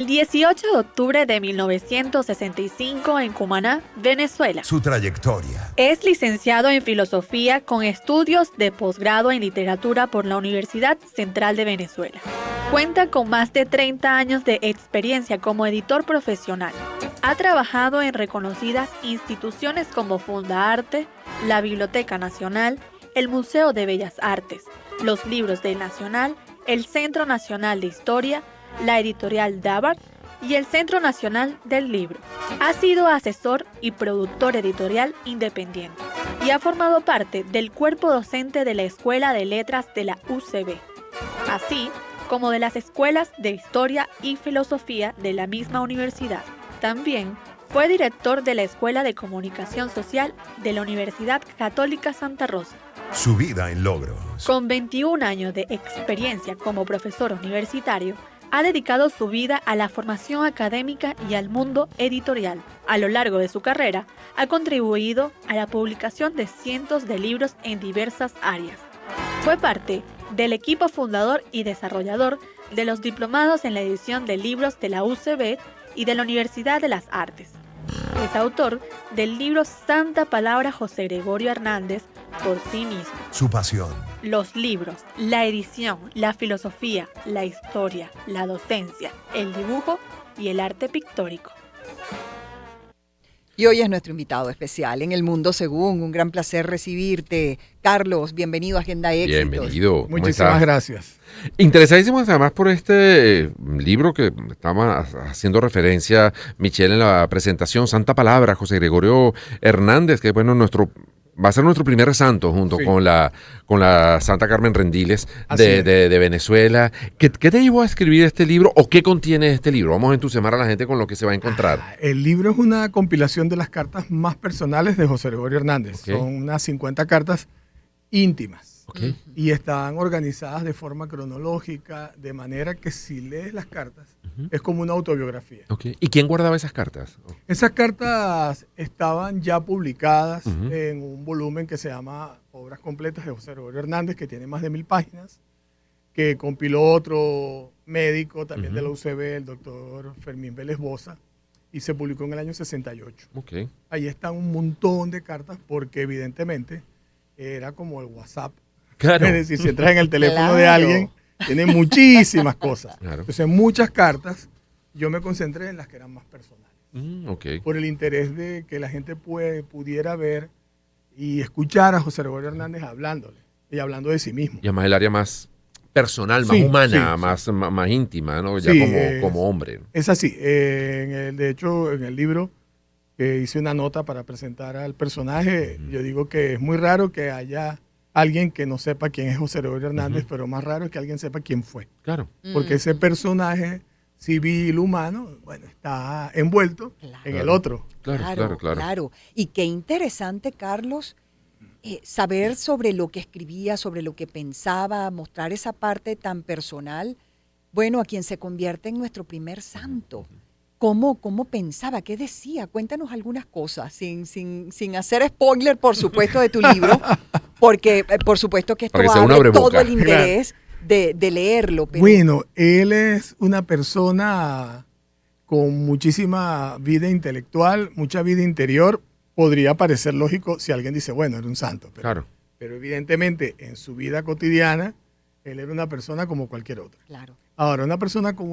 El 18 de octubre de 1965 en Cumaná, Venezuela. Su trayectoria. Es licenciado en Filosofía con estudios de posgrado en Literatura por la Universidad Central de Venezuela. Cuenta con más de 30 años de experiencia como editor profesional. Ha trabajado en reconocidas instituciones como Fundaarte, la Biblioteca Nacional, el Museo de Bellas Artes, los Libros del Nacional, el Centro Nacional de Historia, la editorial Davart y el Centro Nacional del Libro. Ha sido asesor y productor editorial independiente y ha formado parte del cuerpo docente de la Escuela de Letras de la UCB, así como de las escuelas de Historia y Filosofía de la misma universidad. También fue director de la Escuela de Comunicación Social de la Universidad Católica Santa Rosa. Su vida en logros. Con 21 años de experiencia como profesor universitario, ha dedicado su vida a la formación académica y al mundo editorial. A lo largo de su carrera, ha contribuido a la publicación de cientos de libros en diversas áreas. Fue parte del equipo fundador y desarrollador de los diplomados en la edición de libros de la UCB y de la Universidad de las Artes. Es autor del libro Santa Palabra José Gregorio Hernández, por sí mismo. Su pasión. Los libros, la edición, la filosofía, la historia, la docencia, el dibujo y el arte pictórico. Y hoy es nuestro invitado especial en El Mundo Según. Un gran placer recibirte. Carlos, bienvenido a Agenda Éxitos. Bienvenido. Muchísimas gracias. Interesadísimos además por este libro que estaba haciendo referencia Michelle en la presentación, Santa Palabra, José Gregorio Hernández, que bueno, va a ser nuestro primer santo junto con la Santa Carmen Rendiles de Venezuela. ¿Qué te llevó a escribir este libro o qué contiene este libro? Vamos a entusiasmar a la gente con lo que se va a encontrar. El libro es una compilación de las cartas más personales de José Gregorio Hernández. Okay. Son unas 50 cartas íntimas. Okay. Y están organizadas de forma cronológica, de manera que si lees las cartas, es como una autobiografía. Okay. ¿Y quién guardaba esas cartas? Esas cartas estaban ya publicadas en un volumen que se llama Obras Completas de José Gregorio Hernández, que tiene más de 1000 páginas, que compiló otro médico también de la UCB, el doctor Fermín Vélez Boza, y se publicó en el año 68. Okay. Ahí están un montón de cartas porque evidentemente era como el WhatsApp. Claro. Es decir, si entras en el teléfono de alguien, tiene muchísimas cosas. Claro. Entonces, muchas cartas, yo me concentré en las que eran más personales. Okay. Por el interés de que la gente pudiera ver y escuchar a José Gregorio Hernández hablándole y hablando de sí mismo. Y además el área más personal, más humana, más íntima, ¿no? Ya como hombre. Es así. De hecho, en el libro hice una nota para presentar al personaje. Yo digo que es muy raro que haya alguien que no sepa quién es José Gregorio Hernández, pero más raro es que alguien sepa quién fue. Claro. Porque ese personaje civil, humano, bueno, está envuelto en el otro. Claro. Y qué interesante, Carlos, saber sobre lo que escribía, sobre lo que pensaba, mostrar esa parte tan personal, bueno, a quien se convierte en nuestro primer santo. ¿Cómo pensaba? ¿Qué decía? Cuéntanos algunas cosas, sin hacer spoiler, por supuesto, de tu libro, porque por supuesto que esto abre todo el interés de leerlo. Pero... Bueno, él es una persona con muchísima vida intelectual, mucha vida interior. Podría parecer lógico si alguien dice, bueno, era un santo. Pero evidentemente en su vida cotidiana, él era una persona como cualquier otra. Claro. Ahora, una persona con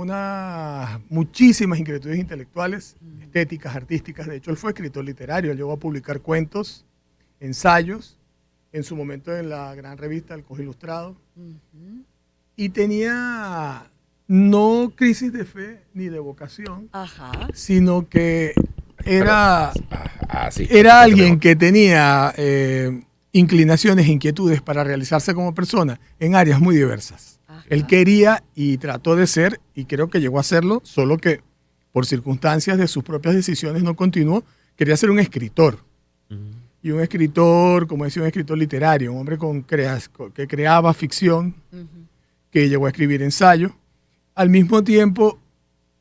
muchísimas inquietudes intelectuales, estéticas, artísticas. De hecho, él fue escritor literario. Él llegó a publicar cuentos, ensayos, en su momento en la gran revista El Cojo Ilustrado. Y tenía no crisis de fe ni de vocación, sino que era alguien que tenía inclinaciones e inquietudes para realizarse como persona en áreas muy diversas. Él quería y trató de ser, y creo que llegó a serlo, solo que por circunstancias de sus propias decisiones no continuó. Quería ser un escritor. Y un escritor, como decía, un escritor literario, un hombre que creaba ficción, que llegó a escribir ensayos. Al mismo tiempo,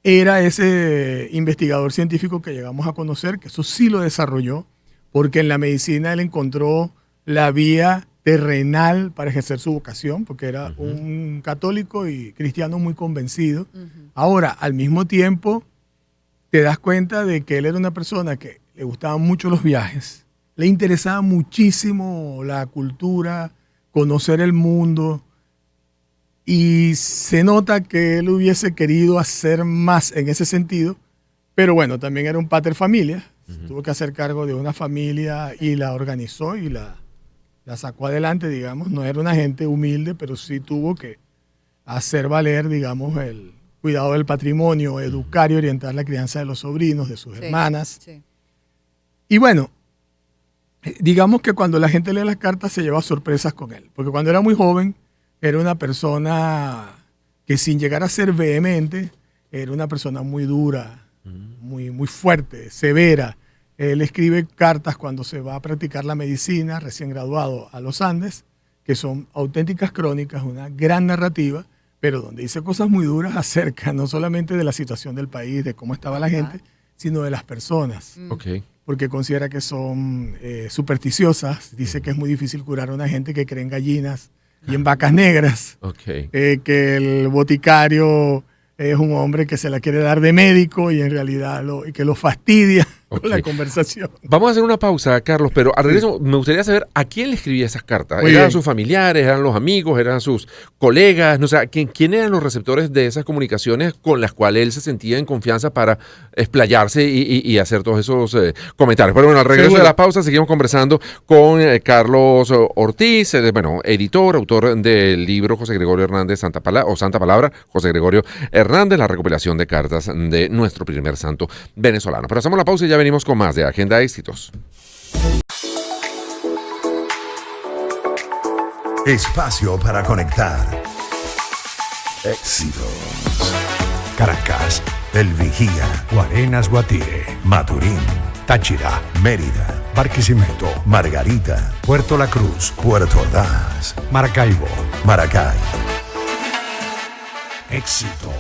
era ese investigador científico que llegamos a conocer, que eso sí lo desarrolló, porque en la medicina él encontró la vía terrenal para ejercer su vocación, porque era un católico y cristiano muy convencido. Ahora, al mismo tiempo, te das cuenta de que él era una persona que le gustaban mucho los viajes, le interesaba muchísimo la cultura, conocer el mundo, y se nota que él hubiese querido hacer más en ese sentido, pero bueno, también era un pater familia, tuvo que hacer cargo de una familia y la organizó y la sacó adelante, digamos. No era una gente humilde, pero sí tuvo que hacer valer, digamos, el cuidado del patrimonio, educar y orientar la crianza de los sobrinos, de sus hermanas. Sí. Y bueno, digamos que cuando la gente lee las cartas se lleva sorpresas con él, porque cuando era muy joven era una persona que, sin llegar a ser vehemente, era una persona muy dura, muy, muy fuerte, severa. Él escribe cartas cuando se va a practicar la medicina, recién graduado a los Andes, que son auténticas crónicas, una gran narrativa, pero donde dice cosas muy duras acerca no solamente de la situación del país, de cómo estaba la gente, sino de las personas. Okay. Porque considera que son supersticiosas. Dice que es muy difícil curar a una gente que cree en gallinas y en vacas negras. Okay. Que el boticario es un hombre que se la quiere dar de médico y en realidad que lo fastidia con la conversación. Vamos a hacer una pausa, Carlos, pero al regreso me gustaría saber a quién le escribía esas cartas. Muy ¿Eran bien. sus familiares, eran los amigos, eran sus colegas? No sé, ¿quién eran los receptores de esas comunicaciones con las cuales él se sentía en confianza para explayarse y hacer todos esos comentarios? Pero bueno, al regreso Seguro. de la pausa seguimos conversando con Carlos Ortiz, editor, autor del libro José Gregorio Hernández, Santa Palabra, José Gregorio Hernández, la recopilación de cartas de nuestro primer santo venezolano. Pero hacemos la pausa y ya venimos con más de Agenda Éxitos. Espacio para conectar. Éxitos. Caracas, El Vigía. Guarenas, Guatire, Maturín. Táchira, Mérida. Barquisimeto, Margarita. Puerto La Cruz, Puerto Ordaz. Maracaibo. Maracay. Éxitos.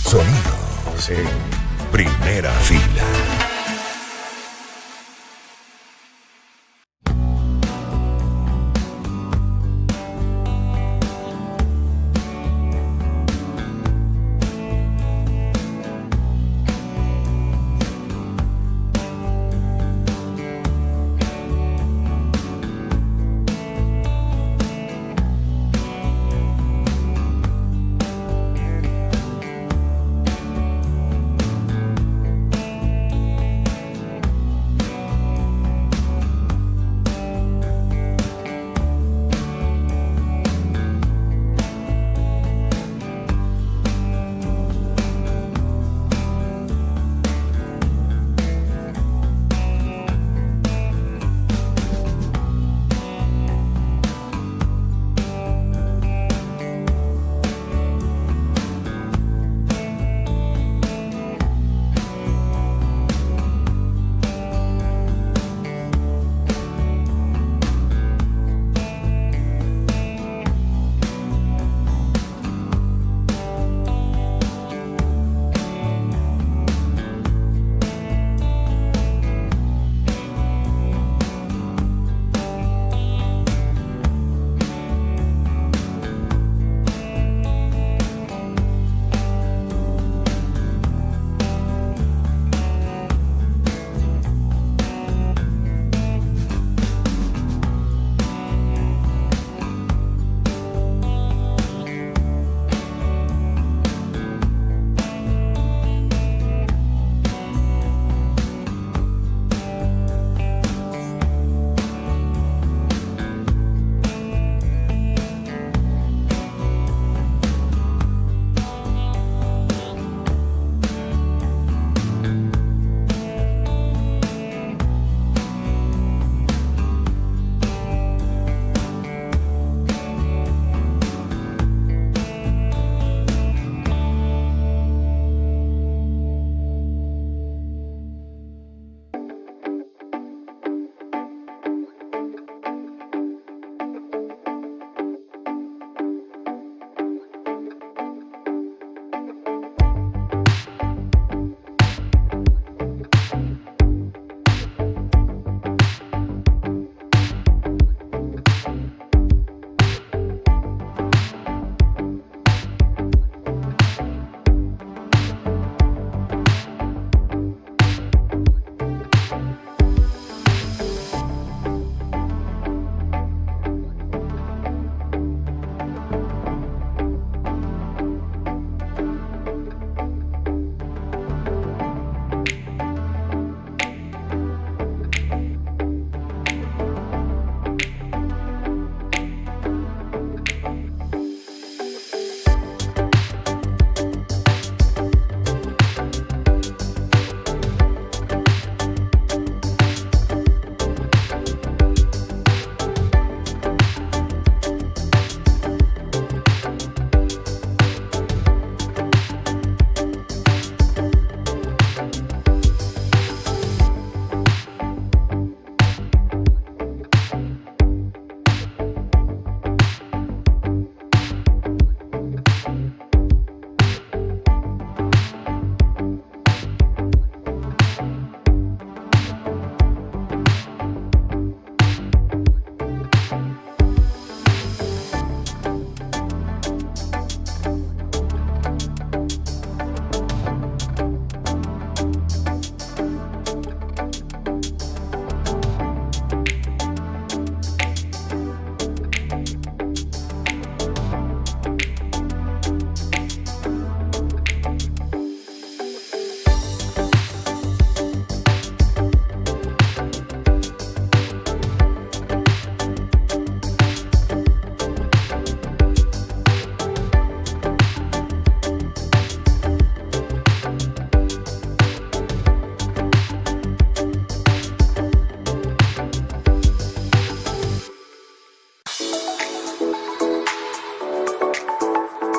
Sonidos en primera fila.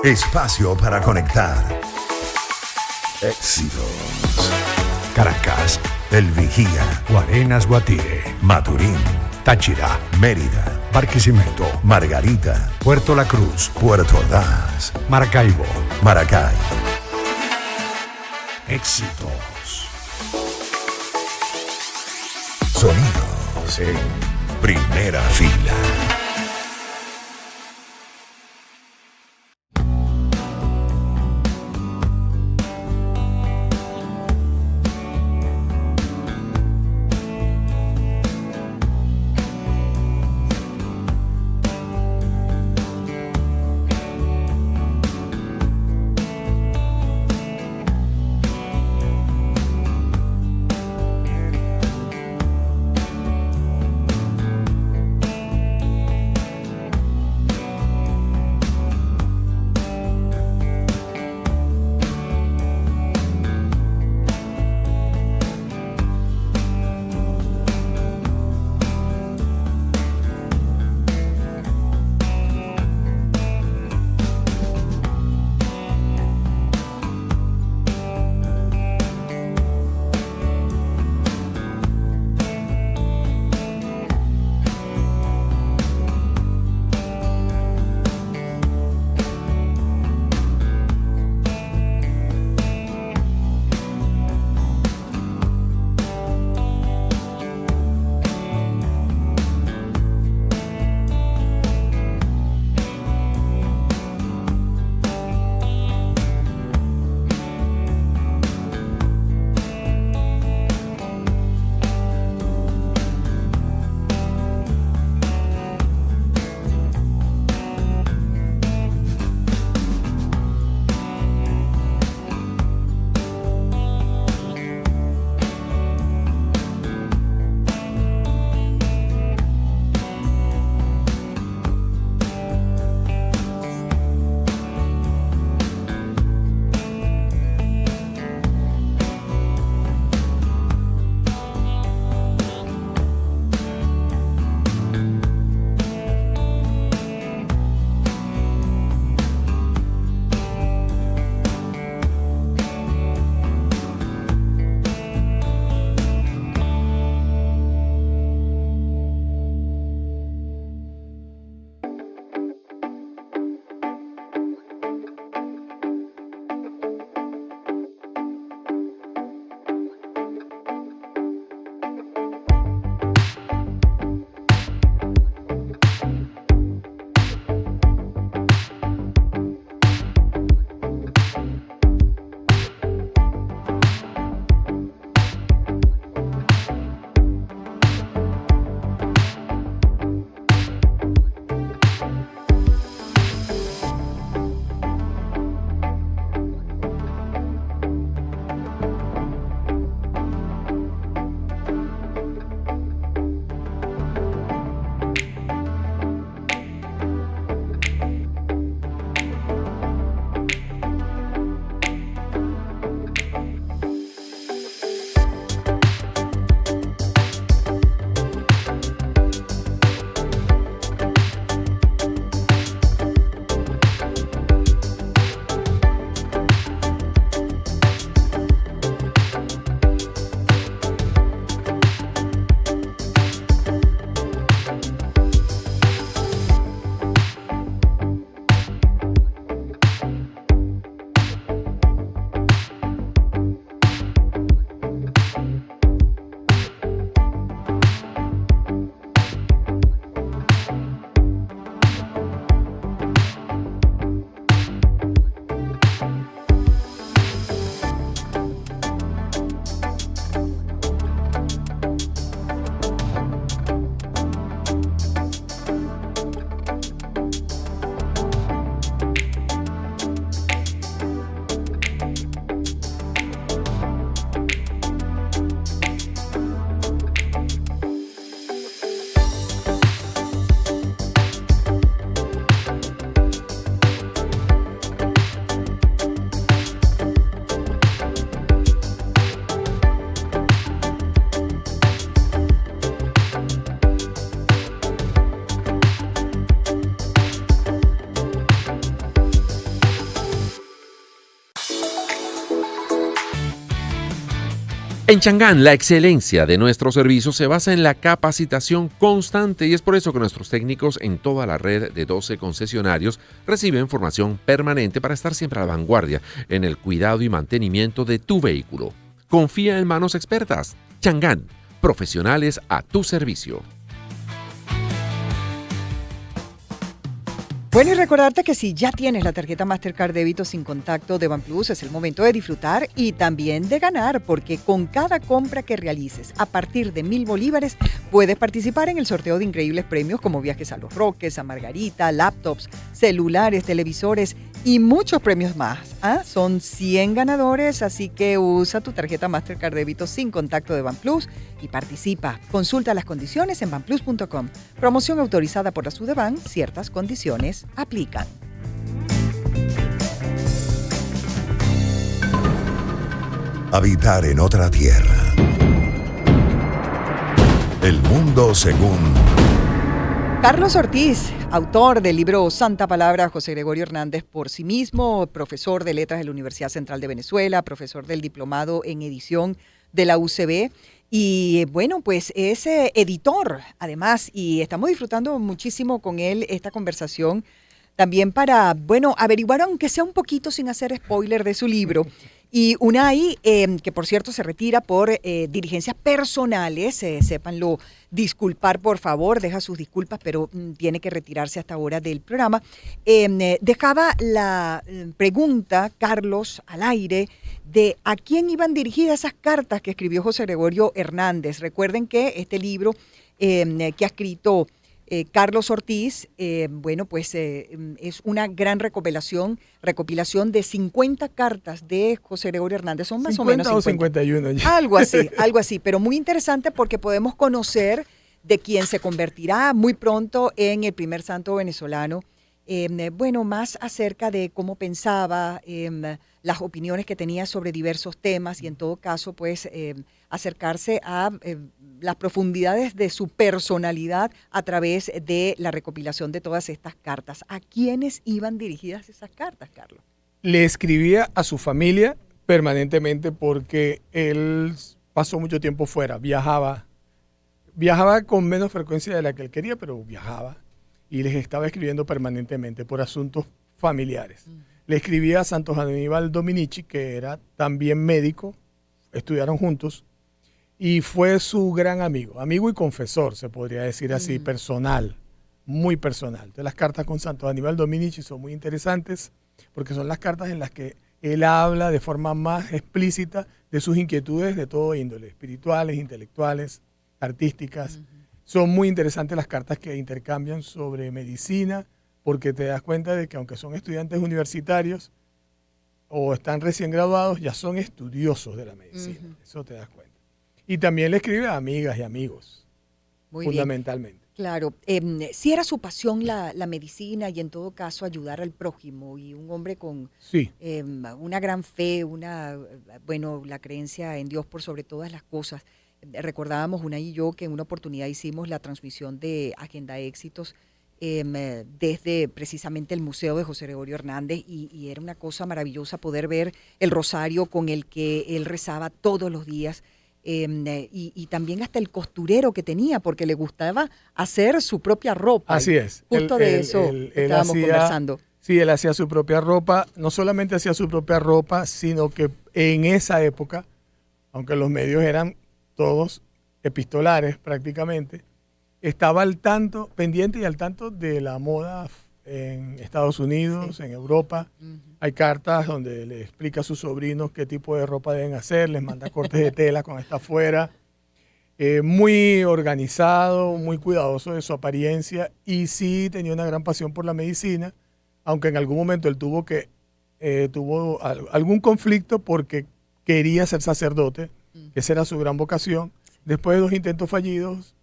Espacio para conectar. Éxitos. Caracas, El Vigía, Guarenas, Guatire, Maturín, Táchira, Mérida, Barquisimeto, Margarita, Puerto La Cruz, Puerto Ordaz, Maracaibo. Maracay. Éxitos. Sonidos en primera fila. En Chang'an, la excelencia de nuestro servicio se basa en la capacitación constante y es por eso que nuestros técnicos en toda la red de 12 concesionarios reciben formación permanente para estar siempre a la vanguardia en el cuidado y mantenimiento de tu vehículo. Confía en manos expertas. Chang'an, profesionales a tu servicio. Bueno, y recordarte que si ya tienes la tarjeta Mastercard débito sin contacto de BanPlus, es el momento de disfrutar y también de ganar, porque con cada compra que realices a partir de 1,000 bolívares, puedes participar en el sorteo de increíbles premios como viajes a Los Roques, a Margarita, laptops, celulares, televisores y muchos premios más. Son 100 ganadores, así que usa tu tarjeta Mastercard débito sin contacto de BanPlus y participa. Consulta las condiciones en banplus.com. Promoción autorizada por la Sudeban. Ciertas condiciones aplican. Habitar en otra tierra. El mundo según Carlos Ortiz, autor del libro Santa Palabra, José Gregorio Hernández por sí mismo, profesor de letras de la Universidad Central de Venezuela, profesor del diplomado en edición de la UCB. Y bueno, pues es editor además y estamos disfrutando muchísimo con él esta conversación también para, bueno, averiguar aunque sea un poquito sin hacer spoiler de su libro. Y Unai, que por cierto se retira por diligencias personales, sépanlo disculpar por favor, deja sus disculpas, pero tiene que retirarse hasta ahora del programa. Dejaba la pregunta, Carlos, al aire, de a quién iban dirigidas esas cartas que escribió José Gregorio Hernández. Recuerden que este libro que ha escrito Carlos Ortiz, bueno, pues es una gran recopilación de 50 cartas de José Gregorio Hernández. Son más o menos 50. 51 ya. Algo así, pero muy interesante porque podemos conocer de quien se convertirá muy pronto en el primer santo venezolano. Bueno, más acerca de cómo pensaba, las opiniones que tenía sobre diversos temas y en todo caso, pues, acercarse a las profundidades de su personalidad a través de la recopilación de todas estas cartas. ¿A quiénes iban dirigidas esas cartas, Carlos? Le escribía a su familia permanentemente porque él pasó mucho tiempo fuera, viajaba con menos frecuencia de la que él quería, pero viajaba y les estaba escribiendo permanentemente por asuntos familiares. Le escribía a Santos Aníbal Dominici, que era también médico, estudiaron juntos, y fue su gran amigo y confesor, se podría decir así, personal, muy personal. Entonces, las cartas con Santos Aníbal Dominici son muy interesantes porque son las cartas en las que él habla de forma más explícita de sus inquietudes de todo índole, espirituales, intelectuales, artísticas. Son muy interesantes las cartas que intercambian sobre medicina, porque te das cuenta de que aunque son estudiantes universitarios o están recién graduados, ya son estudiosos de la medicina. Eso te das cuenta. Y también le escribe a amigas y amigos, Muy fundamentalmente. bien. Claro, sí era su pasión la medicina y en todo caso ayudar al prójimo y un hombre con Sí. una gran fe, la creencia en Dios por sobre todas las cosas. Recordábamos Unai y yo que en una oportunidad hicimos la transmisión de Agenda Éxitos desde precisamente el Museo de José Gregorio Hernández y era una cosa maravillosa poder ver el rosario con el que él rezaba todos los días. Y también hasta el costurero que tenía, porque le gustaba hacer su propia ropa. Así es. Justo de eso estábamos conversando. Sí, él hacía su propia ropa. No solamente hacía su propia ropa, sino que en esa época, aunque los medios eran todos epistolares prácticamente, estaba pendiente y al tanto de la moda en Estados Unidos, en Europa. Hay cartas donde le explica a sus sobrinos qué tipo de ropa deben hacer, les manda cortes de tela cuando está afuera. Muy organizado, muy cuidadoso de su apariencia y sí tenía una gran pasión por la medicina, aunque en algún momento él tuvo algún conflicto porque quería ser sacerdote, esa era su gran vocación. Después de 2 intentos fallidos,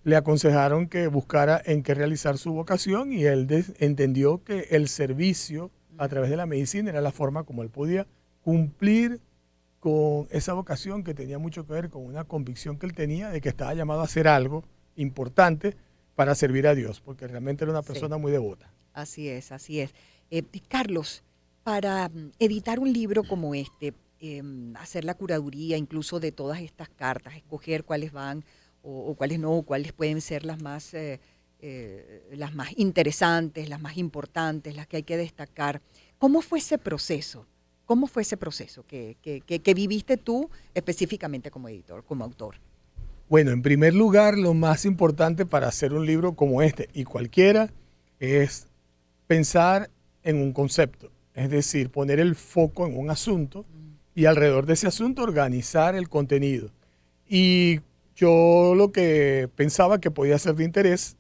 le aconsejaron que buscara en qué realizar su vocación y él entendió que el servicio a través de la medicina era la forma como él podía cumplir con esa vocación que tenía mucho que ver con una convicción que él tenía de que estaba llamado a hacer algo importante para servir a Dios, porque realmente era una persona muy devota. Así es, así es. Carlos, para editar un libro como este, hacer la curaduría incluso de todas estas cartas, escoger cuáles van o cuáles no, o cuáles pueden ser las más interesantes, las más importantes, las que hay que destacar. ¿Cómo fue ese proceso? ¿Cómo fue ese proceso que viviste tú específicamente como editor, como autor? Bueno, en primer lugar, lo más importante para hacer un libro como este y cualquiera es pensar en un concepto, es decir, poner el foco en un asunto y alrededor de ese asunto organizar el contenido. Y yo lo que pensaba que podía ser de interés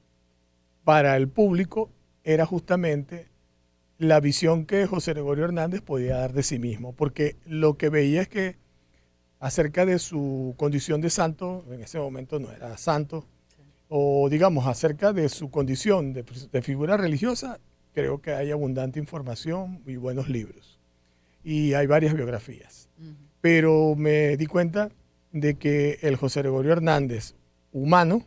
para el público era justamente la visión que José Gregorio Hernández podía dar de sí mismo, porque lo que veía es que acerca de su condición de santo, en ese momento no era santo, o digamos acerca de su condición de figura religiosa, creo que hay abundante información y buenos libros. Y hay varias biografías. Pero me di cuenta de que el José Gregorio Hernández humano,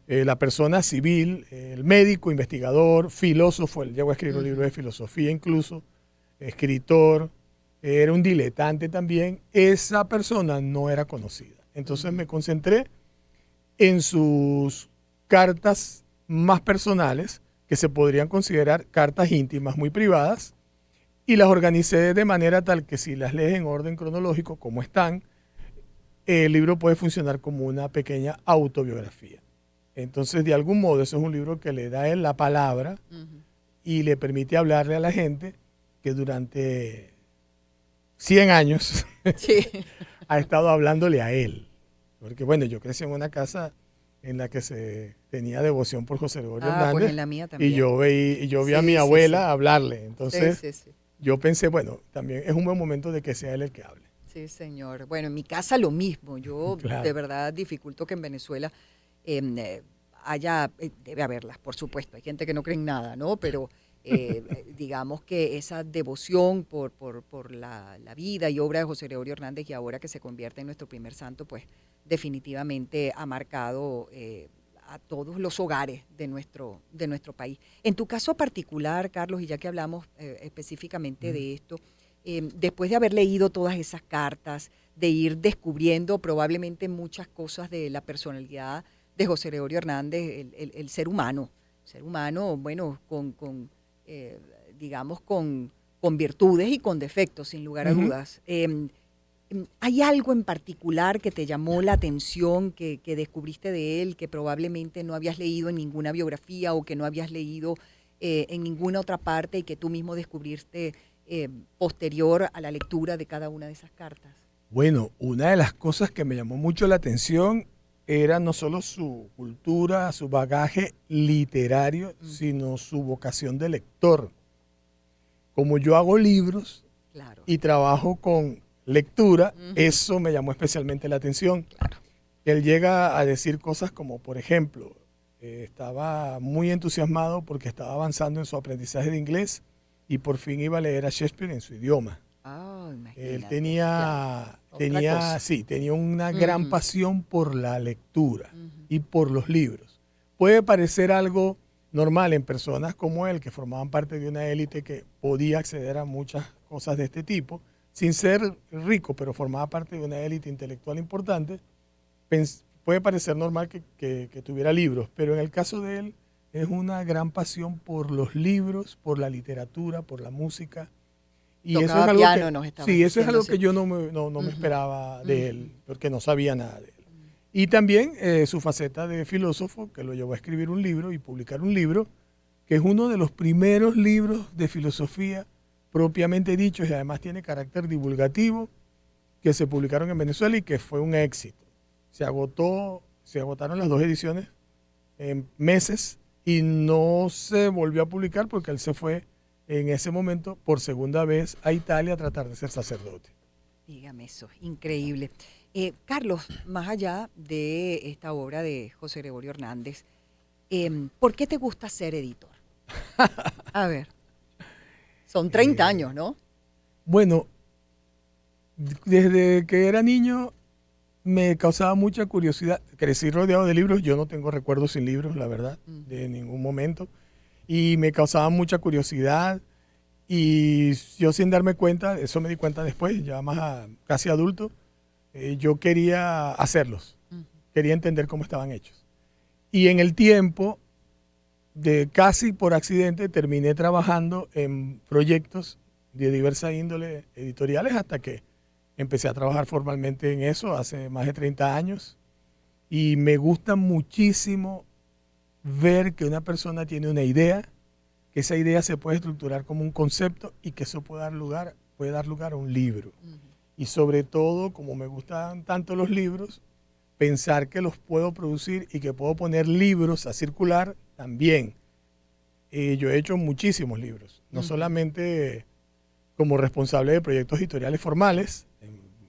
la persona civil, el médico, investigador, filósofo, él llegó a escribir un libro de filosofía incluso, escritor, era un diletante también, esa persona no era conocida. Entonces me concentré en sus cartas más personales, que se podrían considerar cartas íntimas muy privadas, y las organicé de manera tal que si las lees en orden cronológico, como están, el libro puede funcionar como una pequeña autobiografía. Entonces, de algún modo, ese es un libro que le da a él la palabra y le permite hablarle a la gente que durante 100 años Sí. ha estado hablándole a él. Porque, bueno, yo crecí en una casa en la que se tenía devoción por José Gregorio Hernández. Pues en la mía también. Y yo vi a Sí, mi sí, abuela sí. hablarle. Entonces, Sí. yo pensé, bueno, también es un buen momento de que sea él el que hable. Sí, señor. Bueno, en mi casa lo mismo. Yo Claro. de verdad dificulto que en Venezuela debe haberlas, por supuesto. Hay gente que no cree en nada, ¿no? Pero digamos que esa devoción por la vida y obra de José Gregorio Hernández, y ahora que se convierte en nuestro primer santo, pues definitivamente ha marcado a todos los hogares de nuestro país. En tu caso particular, Carlos, y ya que hablamos específicamente de esto, después de haber leído todas esas cartas, de ir descubriendo probablemente muchas cosas de la personalidad de José Gregorio Hernández, el ser humano, bueno, digamos, con virtudes y con defectos, sin lugar a dudas. ¿Hay algo en particular que te llamó la atención, que descubriste de él, que probablemente no habías leído en ninguna biografía o que no habías leído en ninguna otra parte y que tú mismo descubriste posterior a la lectura de cada una de esas cartas? Bueno, una de las cosas que me llamó mucho la atención era no solo su cultura, su bagaje literario, sino su vocación de lector. Como yo hago libros Claro. y trabajo con lectura, eso me llamó especialmente la atención. Claro. Él llega a decir cosas como, por ejemplo, estaba muy entusiasmado porque estaba avanzando en su aprendizaje de inglés y por fin iba a leer a Shakespeare en su idioma. Imagínate. Él tenía una Ujú. gran pasión por la lectura y por los libros. Puede parecer algo normal en personas como él, que formaban parte de una élite que podía acceder a muchas cosas de este tipo, sin ser rico, pero formaba parte de una élite intelectual importante. Puede parecer normal que tuviera libros, pero en el caso de él es una gran pasión por los libros, por la literatura, por la música. Y eso es Tocaba algo piano, que, nos estaba sí, eso es diciendo, algo que sí. yo no me esperaba de él, porque no sabía nada de él. Y también su faceta de filósofo, que lo llevó a escribir un libro y publicar un libro, que es uno de los primeros libros de filosofía propiamente dichos y además tiene carácter divulgativo, que se publicaron en Venezuela y que fue un éxito. Se agotaron las 2 ediciones en meses y no se volvió a publicar porque él se fue en ese momento por segunda vez a Italia a tratar de ser sacerdote. Dígame eso, increíble. Carlos, más allá de esta obra de José Gregorio Hernández, ¿por qué te gusta ser editor? A ver, son 30 años, ¿no? Bueno, desde que era niño me causaba mucha curiosidad. Crecí rodeado de libros, yo no tengo recuerdos sin libros, la verdad, de ningún momento. Y me causaba mucha curiosidad Y yo sin darme cuenta, eso me di cuenta después, ya casi adulto, yo quería hacerlos, quería entender cómo estaban hechos. Y en el tiempo, casi por accidente, terminé trabajando en proyectos de diversa índole editoriales hasta que empecé a trabajar formalmente en eso hace más de 30 años. Y me gusta muchísimo ver que una persona tiene una idea, que esa idea se puede estructurar como un concepto y que eso puede dar lugar a un libro. Y sobre todo, como me gustan tanto los libros, pensar que los puedo producir y que puedo poner libros a circular también. Yo he hecho muchísimos libros, no solamente como responsable de proyectos editoriales formales,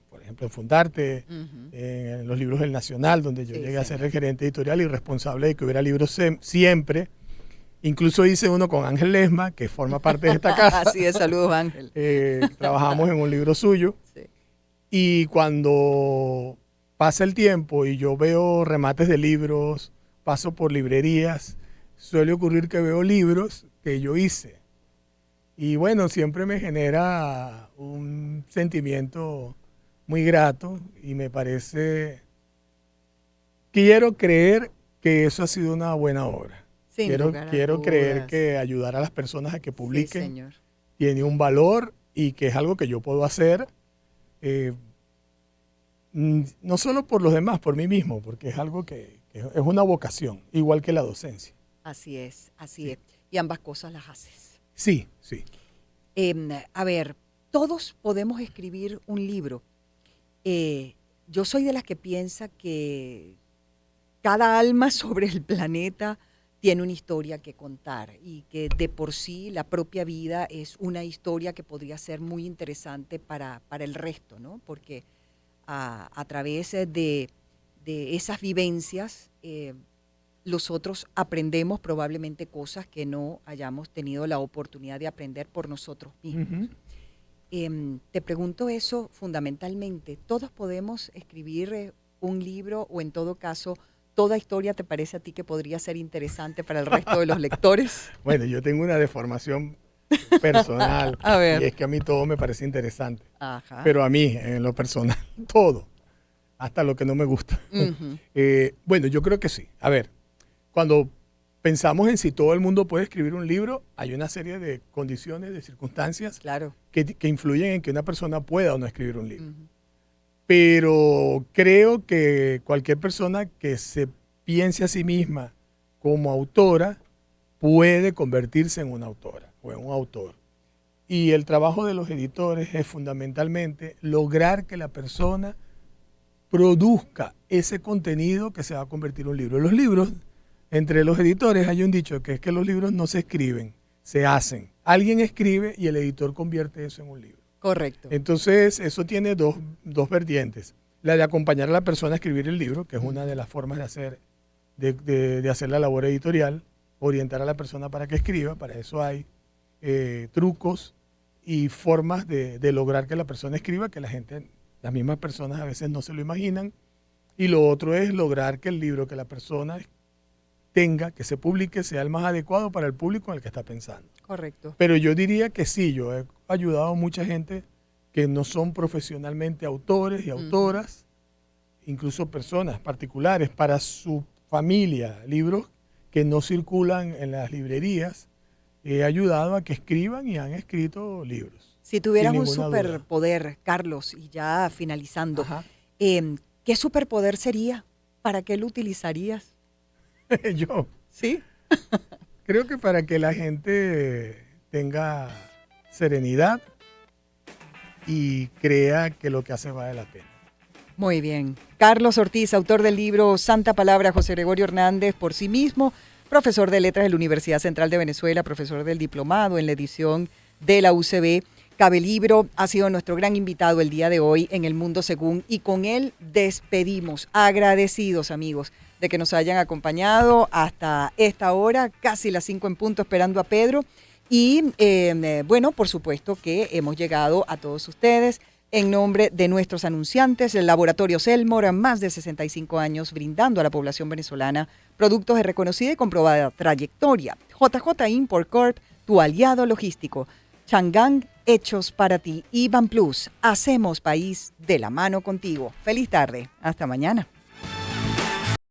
por ejemplo en Fundarte, en los libros del Nacional, donde yo llegué a ser el gerente editorial y responsable de que hubiera libros siempre. Incluso hice uno con Ángel Lesma, que forma parte de esta casa. Así es, saludos Ángel. Trabajamos en un libro suyo. Sí. Y cuando pasa el tiempo y yo veo remates de libros, paso por librerías, suele ocurrir que veo libros que yo hice. Y bueno, siempre me genera un sentimiento muy grato y me parece, quiero creer que eso ha sido una buena obra. Quiero creer que ayudar a las personas a que publiquen tiene un valor y que es algo que yo puedo hacer, no solo por los demás, por mí mismo, porque es algo que es una vocación, igual que la docencia. Así es. Y ambas cosas las haces. Sí. A ver, todos podemos escribir un libro. Yo soy de las que piensa que cada alma sobre el planeta tiene una historia que contar y que de por sí la propia vida es una historia que podría ser muy interesante para el resto, ¿no? Porque a través de esas vivencias los otros aprendemos probablemente cosas que no hayamos tenido la oportunidad de aprender por nosotros mismos. Te pregunto eso fundamentalmente. ¿Todos podemos escribir un libro o en todo caso toda historia te parece a ti que podría ser interesante para el resto de los lectores? Bueno, yo tengo una deformación personal. A ver. Y es que a mí todo me parece interesante. Ajá. Pero a mí, en lo personal, todo. Hasta lo que no me gusta. Bueno, yo creo que sí. A ver, cuando pensamos en si todo el mundo puede escribir un libro, hay una serie de condiciones, de circunstancias que influyen en que una persona pueda o no escribir un libro. Pero creo que cualquier persona que se piense a sí misma como autora puede convertirse en una autora o en un autor. Y el trabajo de los editores es fundamentalmente lograr que la persona produzca ese contenido que se va a convertir en un libro. Los libros, entre los editores hay un dicho que es que los libros no se escriben, se hacen. Alguien escribe y el editor convierte eso en un libro. Correcto. Entonces, eso tiene dos vertientes. La de acompañar a la persona a escribir el libro, que es una de las formas de hacer la labor editorial, orientar a la persona para que escriba. Para eso hay trucos y formas de lograr que la persona escriba, que las mismas personas a veces no se lo imaginan. Y lo otro es lograr que el libro que la persona tenga, que se publique, sea el más adecuado para el público en el que está pensando. Correcto. Pero yo diría que sí, yo he ayudado a mucha gente que no son profesionalmente autores y autoras, incluso personas particulares para su familia, libros que no circulan en las librerías. He ayudado a que escriban y han escrito libros. Si tuvieras un superpoder, Carlos, y ya finalizando, ¿qué superpoder sería? ¿Para qué lo utilizarías? Yo. ¿Sí? Creo que para que la gente tenga serenidad y crea que lo que hace vale la pena. Muy bien. Carlos Ortiz, autor del libro Santa Palabra, José Gregorio Hernández, por sí mismo, profesor de letras de la Universidad Central de Venezuela, profesor del diplomado en la edición de la UCB. Cabelibro ha sido nuestro gran invitado el día de hoy en El Mundo Según y con él despedimos, agradecidos amigos de que nos hayan acompañado hasta esta hora, casi las 5 en punto, esperando a Pedro. Y bueno, por supuesto que hemos llegado a todos ustedes en nombre de nuestros anunciantes, el Laboratorio Selmor, más de 65 años brindando a la población venezolana productos de reconocida y comprobada trayectoria. JJ Import Corp, tu aliado logístico. Chang'an, hechos para ti. IBAN Plus, hacemos país de la mano contigo. Feliz tarde. Hasta mañana.